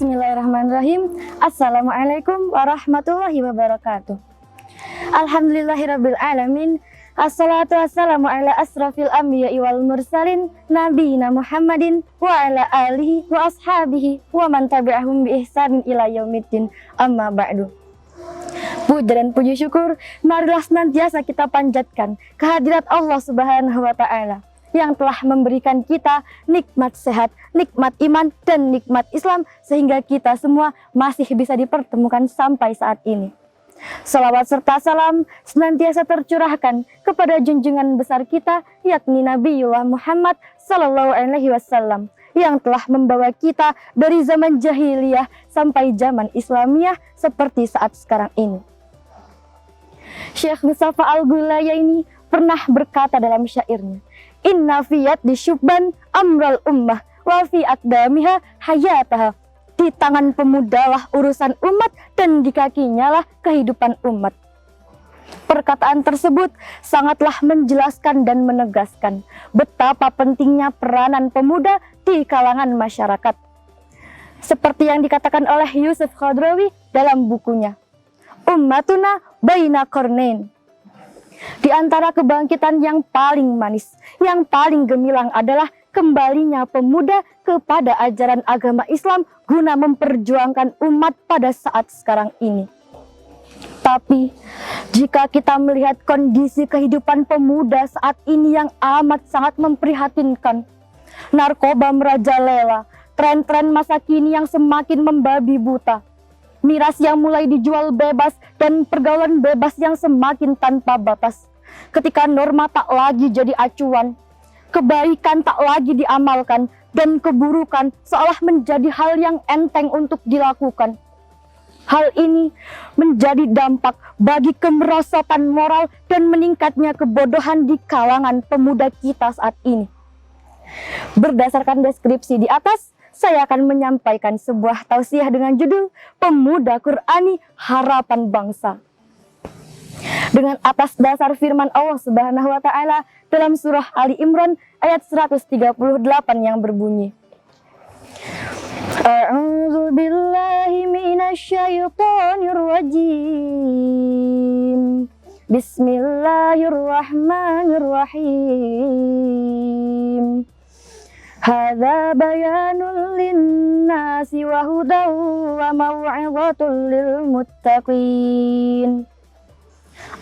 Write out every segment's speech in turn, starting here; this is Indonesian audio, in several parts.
Bismillahirrahmanirrahim. Assalamualaikum warahmatullahi wabarakatuh. Alhamdulillahirabbil alamin. Assalatu wassalamu ala asrafil anbiya'i wal mursalin nabiyina Muhammadin wa ala alihi wa ashabihi wa man tabi'ahum bi ihsanin ila yaumiddin. Amma ba'du. Puja dan puji syukur marilah senantiasa kita panjatkan kehadirat Allah Subhanahu wa taala yang telah memberikan kita nikmat sehat, nikmat iman, dan nikmat Islam sehingga kita semua masih bisa dipertemukan sampai saat ini. Salawat serta salam senantiasa tercurahkan kepada junjungan besar kita yakni Nabiullah Muhammad Sallallahu Alaihi Wasallam yang telah membawa kita dari zaman jahiliyah sampai zaman Islamiyah seperti saat sekarang ini. Syekh Mustafa Al-Ghulayaini pernah berkata dalam syairnya, "Inna fiyat di syubban amral ummah wa fi aqdamiha hayataha." Di tangan pemudalah urusan umat dan di kakinya lah kehidupan umat. Perkataan tersebut sangatlah menjelaskan dan menegaskan betapa pentingnya peranan pemuda di kalangan masyarakat. Seperti yang dikatakan oleh Yusuf Khadrawi dalam bukunya, Ummatuna Baina Qarnain. Di antara kebangkitan yang paling manis, yang paling gemilang adalah kembalinya pemuda kepada ajaran agama Islam guna memperjuangkan umat pada saat sekarang ini. Tapi, jika kita melihat kondisi kehidupan pemuda saat ini yang amat sangat memprihatinkan, narkoba merajalela, tren-tren masa kini yang semakin membabi buta, miras yang mulai dijual bebas, dan pergaulan bebas yang semakin tanpa batas. Ketika norma tak lagi jadi acuan, kebaikan tak lagi diamalkan, dan keburukan seolah menjadi hal yang enteng untuk dilakukan. Hal ini menjadi dampak bagi kemerosotan moral dan meningkatnya kebodohan di kalangan pemuda kita saat ini. Berdasarkan deskripsi di atas, saya akan menyampaikan sebuah tausiah dengan judul Pemuda Qur'ani Harapan Bangsa. Dengan atas dasar firman Allah Subhanahu wa taala dalam surah Ali Imran ayat 138 yang berbunyi, A'udzu billahi minasyaitonir rajim. Bismillahirrahmanirrahim. Hadza bayanul linnasi wa hudaw wa mau'izatul lil muttaqin.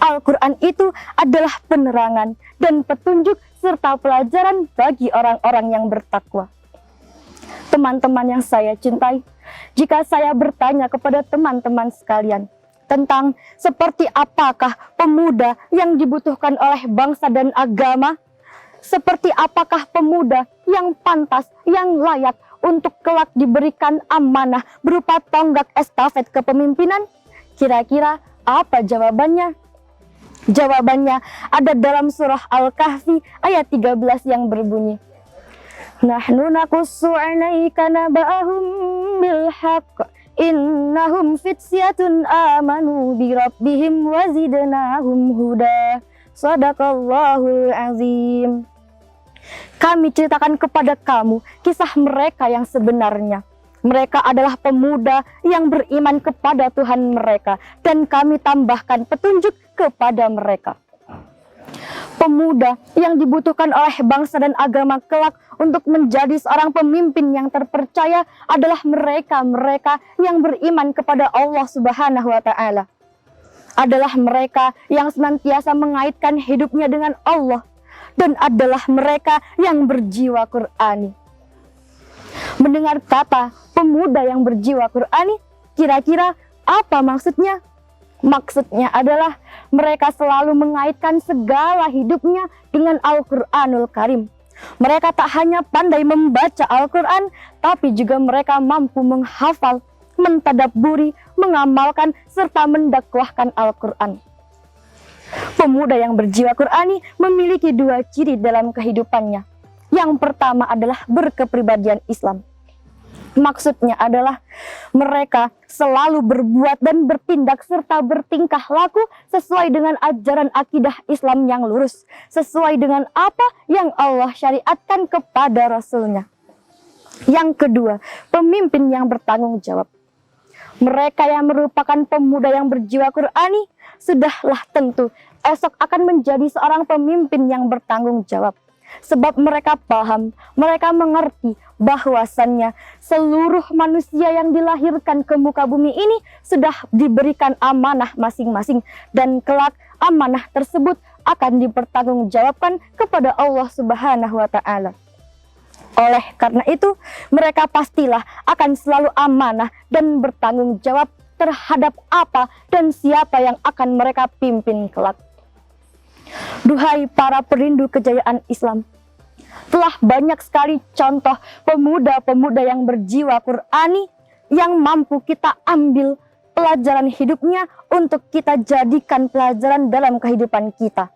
Al-Quran itu adalah penerangan dan petunjuk serta pelajaran bagi orang-orang yang bertakwa. Teman-teman yang saya cintai, jika saya bertanya kepada teman-teman sekalian tentang seperti apakah pemuda yang dibutuhkan oleh bangsa dan agama, seperti apakah pemuda yang pantas, yang layak untuk kelak diberikan amanah berupa tonggak estafet kepemimpinan, kira-kira apa jawabannya? Jawabannya ada dalam surah Al-Kahfi ayat 13 yang berbunyi, Nahnu naqussu 'alaika naba'ahum bil haqq innahum fityatun amanu bi rabbihim wa zidnahum huda. Shadaqallahul azim. Kami ceritakan kepada kamu kisah mereka yang sebenarnya. Mereka adalah pemuda yang beriman kepada Tuhan mereka, dan kami tambahkan petunjuk kepada mereka. Pemuda yang dibutuhkan oleh bangsa dan agama kelak untuk menjadi seorang pemimpin yang terpercaya adalah mereka-mereka yang beriman kepada Allah Subhanahu wa taala. Adalah mereka yang senantiasa mengaitkan hidupnya dengan Allah, dan adalah mereka yang berjiwa Qur'ani. Mendengar kata pemuda yang berjiwa Qur'ani, kira-kira apa maksudnya? Maksudnya adalah mereka selalu mengaitkan segala hidupnya dengan Al-Quranul Karim. Mereka tak hanya pandai membaca Al-Quran, tapi juga mereka mampu menghafal, mentadabburi, mengamalkan, serta mendakwahkan Al-Quran. Pemuda yang berjiwa Qur'ani memiliki dua ciri dalam kehidupannya. Yang pertama adalah berkepribadian Islam. Maksudnya adalah mereka selalu berbuat dan bertindak serta bertingkah laku sesuai dengan ajaran akidah Islam yang lurus, sesuai dengan apa yang Allah syariatkan kepada Rasul-Nya. Yang kedua, pemimpin yang bertanggung jawab. Mereka yang merupakan pemuda yang berjiwa Qur'ani, sudahlah tentu esok akan menjadi seorang pemimpin yang bertanggung jawab. Sebab mereka paham, mereka mengerti bahwasannya seluruh manusia yang dilahirkan ke muka bumi ini sudah diberikan amanah masing-masing. Dan kelak amanah tersebut akan dipertanggungjawabkan kepada Allah Subhanahu wa Ta'ala. Oleh karena itu, mereka pastilah akan selalu amanah dan bertanggung jawab terhadap apa dan siapa yang akan mereka pimpin kelak. Duhai para perindu kejayaan Islam, telah banyak sekali contoh pemuda-pemuda yang berjiwa Qur'ani yang mampu kita ambil pelajaran hidupnya untuk kita jadikan pelajaran dalam kehidupan kita.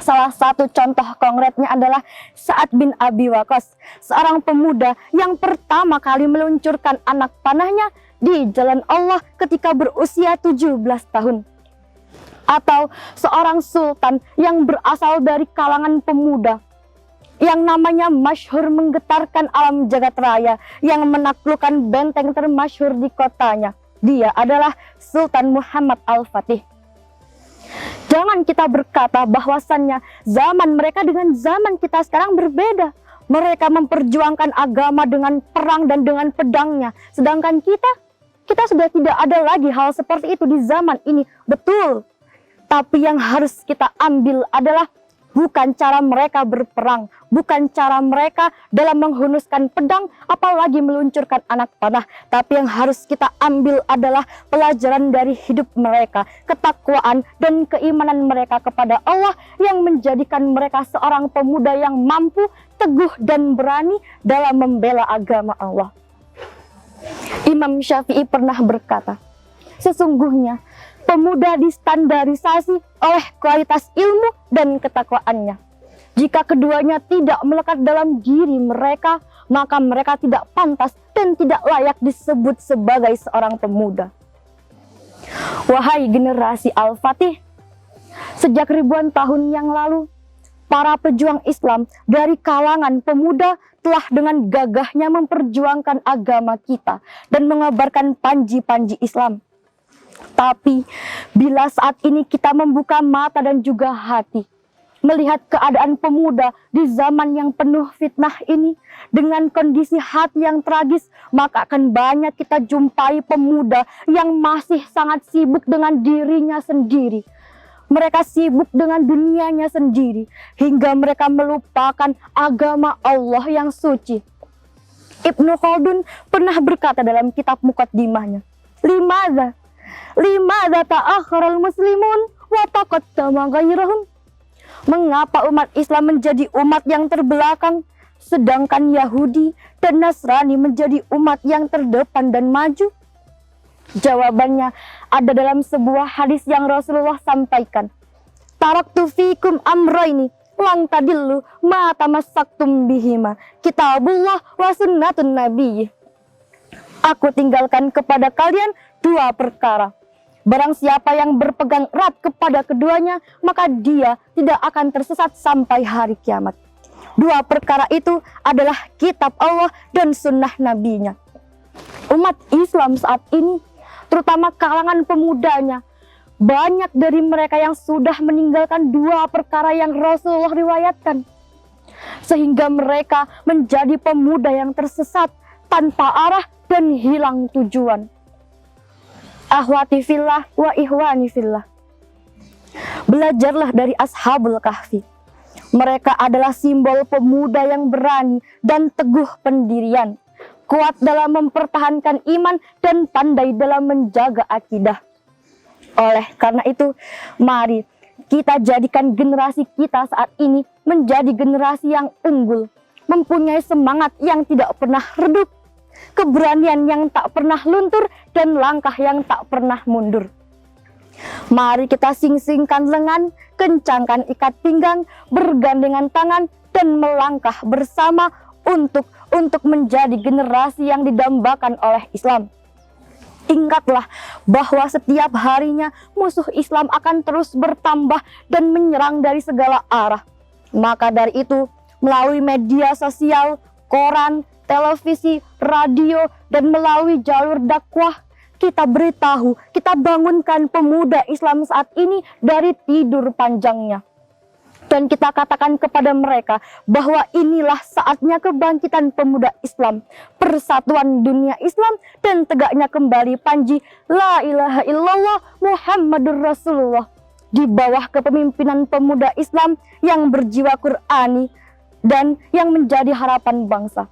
Salah satu contoh konkretnya adalah Sa'ad bin Abi Waqqas, seorang pemuda yang pertama kali meluncurkan anak panahnya di jalan Allah ketika berusia 17 tahun. Atau seorang sultan yang berasal dari kalangan pemuda yang namanya masyhur menggetarkan alam jagat raya, yang menaklukkan benteng termasyhur di kotanya. Dia adalah Sultan Muhammad Al-Fatih. Jangan kita berkata bahwasannya zaman mereka dengan zaman kita sekarang berbeda. Mereka memperjuangkan agama dengan perang dan dengan pedangnya. Sedangkan kita sudah tidak ada lagi hal seperti itu di zaman ini. Betul. Tapi yang harus kita ambil adalah bukan cara mereka berperang, bukan cara mereka dalam menghunuskan pedang, apalagi meluncurkan anak panah. Tapi yang harus kita ambil adalah pelajaran dari hidup mereka, ketakwaan dan keimanan mereka kepada Allah yang menjadikan mereka seorang pemuda yang mampu, teguh dan berani dalam membela agama Allah. Imam Syafi'i pernah berkata, sesungguhnya pemuda distandarisasi oleh kualitas ilmu dan ketakwaannya. Jika keduanya tidak melekat dalam diri mereka, maka mereka tidak pantas dan tidak layak disebut sebagai seorang pemuda. Wahai generasi Al-Fatih, sejak ribuan tahun yang lalu, para pejuang Islam dari kalangan pemuda telah dengan gagahnya memperjuangkan agama kita dan mengabarkan panji-panji Islam. Tapi bila saat ini kita membuka mata dan juga hati, melihat keadaan pemuda di zaman yang penuh fitnah ini dengan kondisi hati yang tragis, maka akan banyak kita jumpai pemuda yang masih sangat sibuk dengan dirinya sendiri. Mereka sibuk dengan dunianya sendiri hingga mereka melupakan agama Allah yang suci. Ibnu Khaldun pernah berkata dalam kitab Muqaddimahnya, Limadza ta'akharal muslimun wa taqaddama ghairahum. Mengapa umat Islam menjadi umat yang terbelakang, sedangkan Yahudi dan Nasrani menjadi umat yang terdepan dan maju? Jawabannya ada dalam sebuah hadis yang Rasulullah sampaikan. Taraktu fikum amrayni lan tadillu ma tamassaktum bihima, kitabullah wa sunnatun nabiyyi. Aku tinggalkan kepada kalian dua perkara. Barang siapa yang berpegang erat kepada keduanya, maka dia tidak akan tersesat sampai hari kiamat. Dua perkara itu adalah kitab Allah dan sunnah nabinya. Umat Islam saat ini, terutama kalangan pemudanya, banyak dari mereka yang sudah meninggalkan dua perkara yang Rasulullah riwayatkan. Sehingga mereka menjadi pemuda yang tersesat, tanpa arah dan hilang tujuan. Ahwati fillah wa ihwani fillah. Belajarlah dari Ashabul Kahfi. Mereka adalah simbol pemuda yang berani dan teguh pendirian, kuat dalam mempertahankan iman dan pandai dalam menjaga akidah. Oleh karena itu, mari kita jadikan generasi kita saat ini menjadi generasi yang unggul, mempunyai semangat yang tidak pernah redup, keberanian yang tak pernah luntur, dan langkah yang tak pernah mundur. Mari kita sing-singkan lengan, kencangkan ikat pinggang, bergandengan tangan, dan melangkah bersama untuk menjadi generasi yang didambakan oleh Islam. Ingatlah bahwa setiap harinya musuh Islam akan terus bertambah dan menyerang dari segala arah. Maka dari itu, melalui media sosial, koran, televisi, radio, dan melalui jalur dakwah kita beritahu, kita bangunkan pemuda Islam saat ini dari tidur panjangnya. Dan kita katakan kepada mereka bahwa inilah saatnya kebangkitan pemuda Islam, persatuan dunia Islam, dan tegaknya kembali panji La ilaha illallah Muhammadur Rasulullah di bawah kepemimpinan pemuda Islam yang berjiwa Qur'ani dan yang menjadi harapan bangsa,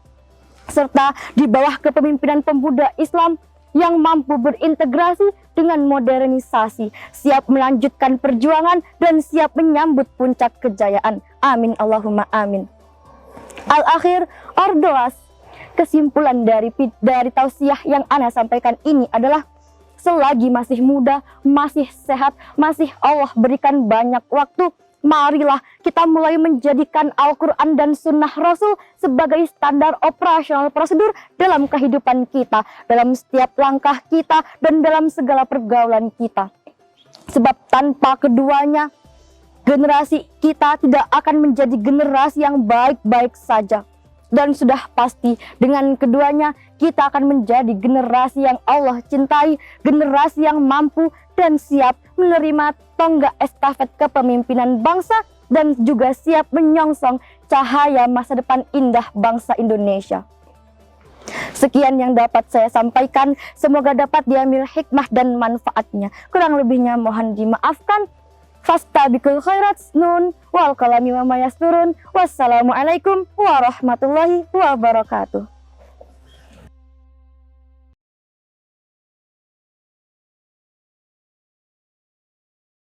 serta di bawah kepemimpinan pemuda Islam yang mampu berintegrasi dengan modernisasi, siap melanjutkan perjuangan dan siap menyambut puncak kejayaan. Amin Allahumma amin. Al-akhir ordoas, kesimpulan dari tausiah yang ana sampaikan ini adalah selagi masih muda, masih sehat, masih Allah berikan banyak waktu, marilah kita mulai menjadikan Al-Quran dan Sunnah Rasul sebagai standar operasional prosedur dalam kehidupan kita, dalam setiap langkah kita, dan dalam segala pergaulan kita. Sebab tanpa keduanya, generasi kita tidak akan menjadi generasi yang baik-baik saja. Dan sudah pasti dengan keduanya kita akan menjadi generasi yang Allah cintai, generasi yang mampu dan siap menerima tonggak estafet kepemimpinan bangsa dan juga siap menyongsong cahaya masa depan indah bangsa Indonesia. Sekian yang dapat saya sampaikan, semoga dapat diambil hikmah dan manfaatnya. Kurang lebihnya mohon dimaafkan. Fastabiqul khairat nun wal qalami wa mayasturun. Wassalamualaikum warahmatullahi wabarakatuh.